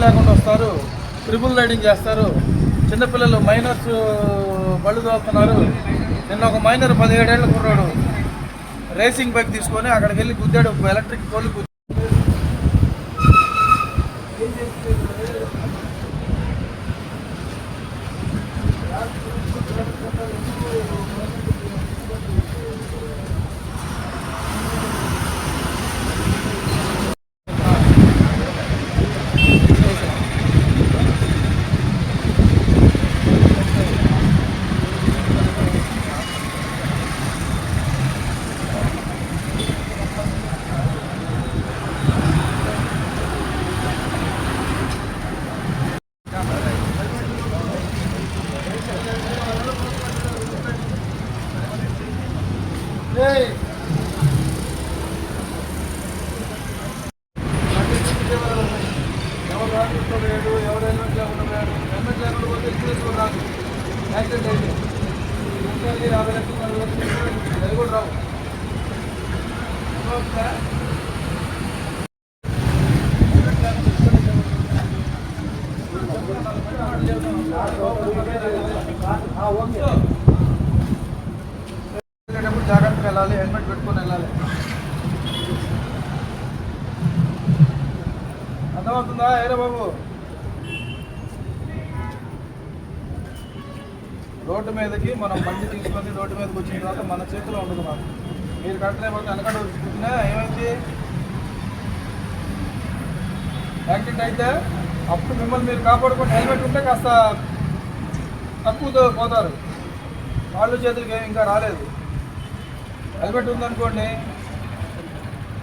లేకుండా వస్తారు, triple riding చేస్తారు, చిన్నపిల్లలు మైనర్స్ బళ్ళు తోలుతున్నారు. నిన్న ఒక మైనర్ 17 ఏళ్ల కుర్రాడు రేసింగ్ బైక్ తీసుకొని అక్కడికి వెళ్ళి గుద్దాడు, ఎలక్ట్రిక్ పోల్ గుద్దాడు. ఎవరైనా హెల్మెట్ పోతే ఇన్సూరెన్స్ రాదు, యాక్సిడెంట్ అయితే 50 లక్షలు 40 లక్షలు అది కూడా రావు. జాగ్రత్తగా వెళ్ళాలి, హెల్మెట్ పెట్టుకొని వెళ్ళాలి. అర్థమవుతుందా ఏరే బాబు? రోడ్డు మీదకి మనం బండి తీసుకొని రోడ్డు మీదకి వచ్చిన తర్వాత మన చేతిలో ఉండదు. మాకు మీరు కట్టలేకపోతే వెనకడ కూర్చున్నా ఏమైంది, యాక్సిడెంట్ అయితే అప్పుడు మిమ్మల్ని మీరు కాపాడుకుంటే హెల్మెట్ ఉంటే కాస్త తక్కువతో పోతారు. కాళ్ళు చేతులకి ఇంకా రాలేదు, హెల్మెట్ ఉందనుకోండి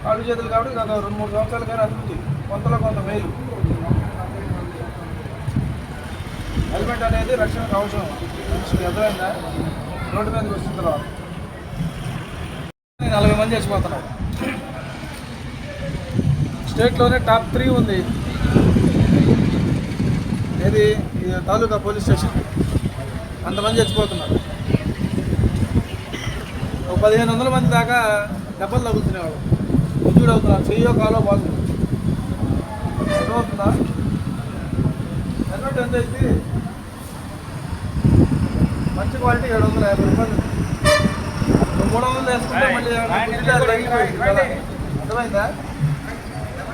కాళ్ళు చేతులు కాబట్టి గత 2-3 సంవత్సరాలు కానీ అభివృద్ధి కొంతలో కొంత మేలు. హెల్మెట్ అనేది రక్షణకు అవసరం. మనిషికి ఎదురైందా రోడ్డు మీదకి వచ్చిన తర్వాత 40 మంది చచ్చిపోతున్నారు. స్టేట్లోనే టాప్ 3 ఉంది. ఇది తాలూకా పోలీస్ స్టేషన్, అంతమంది చచ్చిపోతున్నారు. 1500 మంది దాకా దెబ్బలు తగులుతునేవాడు, ఉద్యోగుడు అవుతున్నారు, చెయ్యో కాలో బాగుంది. అర్థమవుతుందా? హెల్మెట్ ఎంత అయితే మంచి క్వాలిటీ 750 రూపాయలు. 300 వేసుకుంటే మళ్ళీ అర్థమైందా?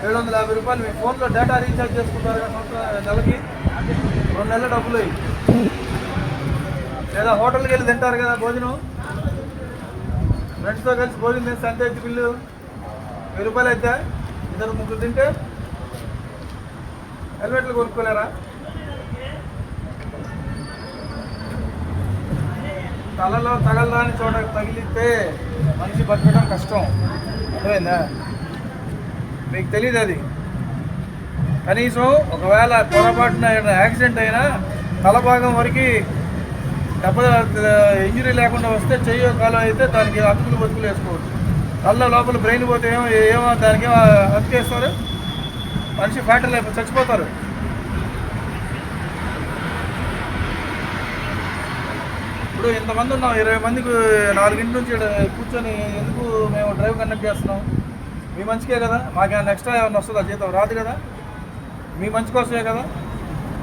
750 రూపాయలు. మీ ఫోన్లో డేటా రీఛార్జ్ చేసుకుంటారు కదా నెలకి, 2 నెలల డబ్బులు. లేదా హోటల్కి వెళ్ళి తింటారు కదా భోజనం, ఫ్రెండ్స్తో కలిసి భోజనం చేస్తే అంతే అయితే బిల్లు 1000 రూపాయలు అయితే 2-3 తింటే హెల్మెట్లు కొనుక్కోలేరా? తలలో తగలరాని చోట తగిలితే మనిషి బతకడం కష్టం. అర్థమైందా? మీకు తెలియదు అది. కనీసం ఒకవేళ పొరపాటున యాక్సిడెంట్ అయినా తలభాగం వరకు దెబ్బ ఇంజరీ లేకుండా వస్తే చెయ్యో కాలం అయితే దానికి అతుకులు బతుకులు వేసుకోవచ్చు. తల లోపల బ్రెయిన్ పోతే ఏమో దానికి ఏమో అతికేస్తారు, మనిషి ఫ్యాటల్ అయిపోయి చచ్చిపోతారు. ఇప్పుడు ఇంతమంది ఉన్నాం, 20 మందికి 4 నుంచి కూర్చొని ఎందుకు మేము డ్రైవ్ కండక్ట్ చేస్తున్నాం? మీ మంచికే కదా, మాకేమైనా ఎక్స్ట్రా ఏమైనా వస్తుందా? జీతం రాదు కదా, మీ మంచి కోసమే కదా,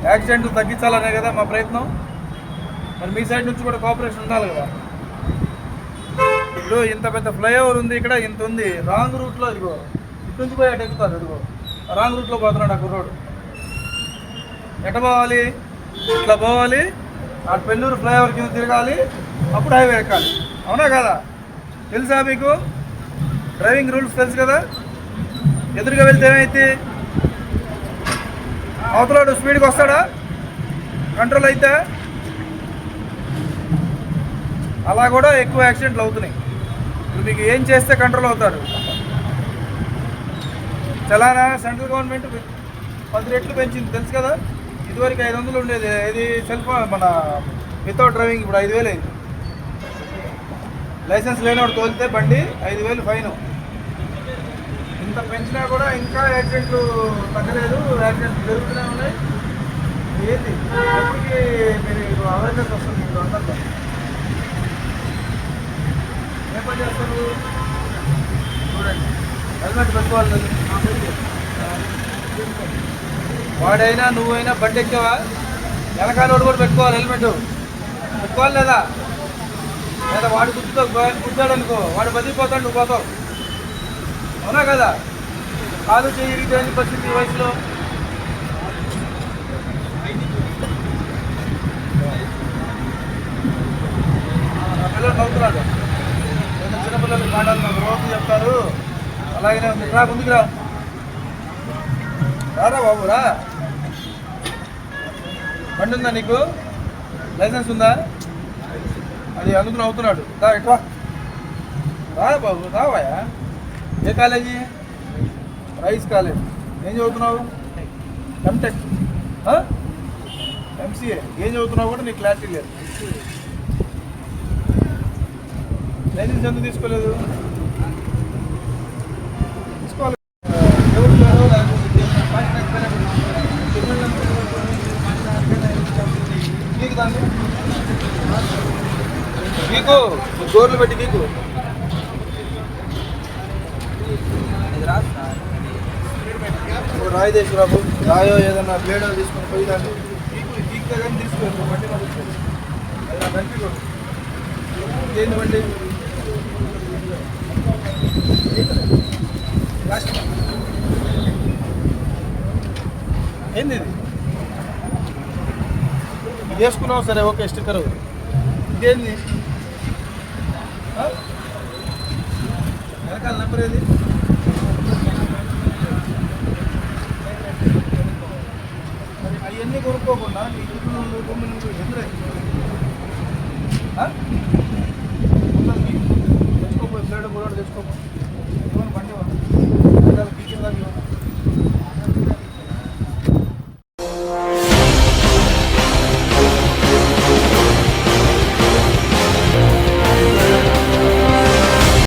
యాక్సిడెంట్లు తగ్గించాలనే కదా మా ప్రయత్నం. మరి మీ సైడ్ నుంచి కూడా కోఆపరేషన్ ఉండాలి కదా. ఇప్పుడు ఇంత పెద్ద ఫ్లైఓవర్ ఉంది, ఇక్కడ ఇంత ఉంది, రాంగ్ రూట్లో ఇదిగో ఇటు నుంచి పోయి అటు ఎక్కుతారు. ఇదిగో రాంగ్ రూట్లో పోతున్నాడు ఆ కుర్రోడు. ఎట పోవాలి? ఇట్లా పోవాలి, ఆ పెళ్ళూరు ఫ్లైఓవర్ కింద తిరగాలి, అప్పుడు హైవే ఎక్కాలి. అవునా కదా? తెలుసా మీకు? డ్రైవింగ్ రూల్స్ తెలుసు కదా. ఎదురుగా వెళ్తే ఏమైతే అవతలాడు స్పీడ్కి వస్తాడా? కంట్రోల్ అయితే అలా కూడా ఎక్కువ యాక్సిడెంట్లు అవుతున్నాయి. ఇప్పుడు మీకు ఏం చేస్తే కంట్రోల్ అవుతారు? చలానా సెంట్రల్ గవర్నమెంట్ 10 రెట్లు పెంచింది తెలుసు కదా. ఇదివరకు 500 ఉండేది, ఇది సెల్ఫ్ మన వితౌట్ డ్రైవింగ్ ఇప్పుడు 5000 అయింది. లైసెన్స్ లేనివాడు తోలితే బండి 5000 ఫైన్. ఇంత పెంచినా కూడా ఇంకా యాక్సిడెంట్లు తగ్గలేదు, యాక్సిడెంట్లు జరుగుతూనే ఉన్నాయి. ఏంటి ఎప్పటికీ మీరు అవేర్నెస్ వస్తుంది మీకు అందరితో? ఏ పని చేస్తారు? చూడండి, హెల్మెట్ పెట్టుకోవాలి. వాడైనా నువ్వైనా బండి ఎక్కావా? వెనకాల వాడు కూడా పెట్టుకోవాలి, హెల్మెట్ పెట్టుకోవాలి లేదా? లేదా వాడు గుర్తాడు అనుకో, వాడు బతికిపోతాడు, నువ్వు పోతావు. అవునా కదా? కాదు చేయని పరిస్థితి ఈ వయసులో. నా పిల్లలు నవ్వుతున్నాడు. నేను చిన్నపిల్లలు పాఠాలు నాకు రోజు చెప్తారు. అలాగనే ఉంది. రా ముందుకు రా, రారా బాబు రా. బండి ఉందా నీకు? లైసెన్స్ ఉందా? అది అందుకు నవ్వుతున్నాడు. రా ఇట్రా, రా బాబు రావాయా. ఏ కాలేజీ? Rise college. ఏం చదువుతున్నావు? MTech, MCA. ఏం చదువుతున్నావు కూడా నీకు క్లారిటీ లేదు. లైసెన్స్ ఎందుకు తీసుకోలేదు? తీసుకోవాలి. నీకు గోర్లు పెట్టి నీకు రాయి తీసుకురాబు. రాయో ఏదన్నా ప్లేడో తీసుకొని పోయి దాన్ని గీక్ దగ్గర తీసుకోవచ్చు. బండి అది నా బండి కూడా ఏంది బండి? ఏంది ఇది? ఇది వేసుకున్నావు సరే, ఓకే, స్టిక్కరు. ఇదేంది? వెనకాల నెంబర్ ఏది? అవన్నీ కొనుక్కోకుండా నీ ఇంట్లో నువ్వు ఎందుకు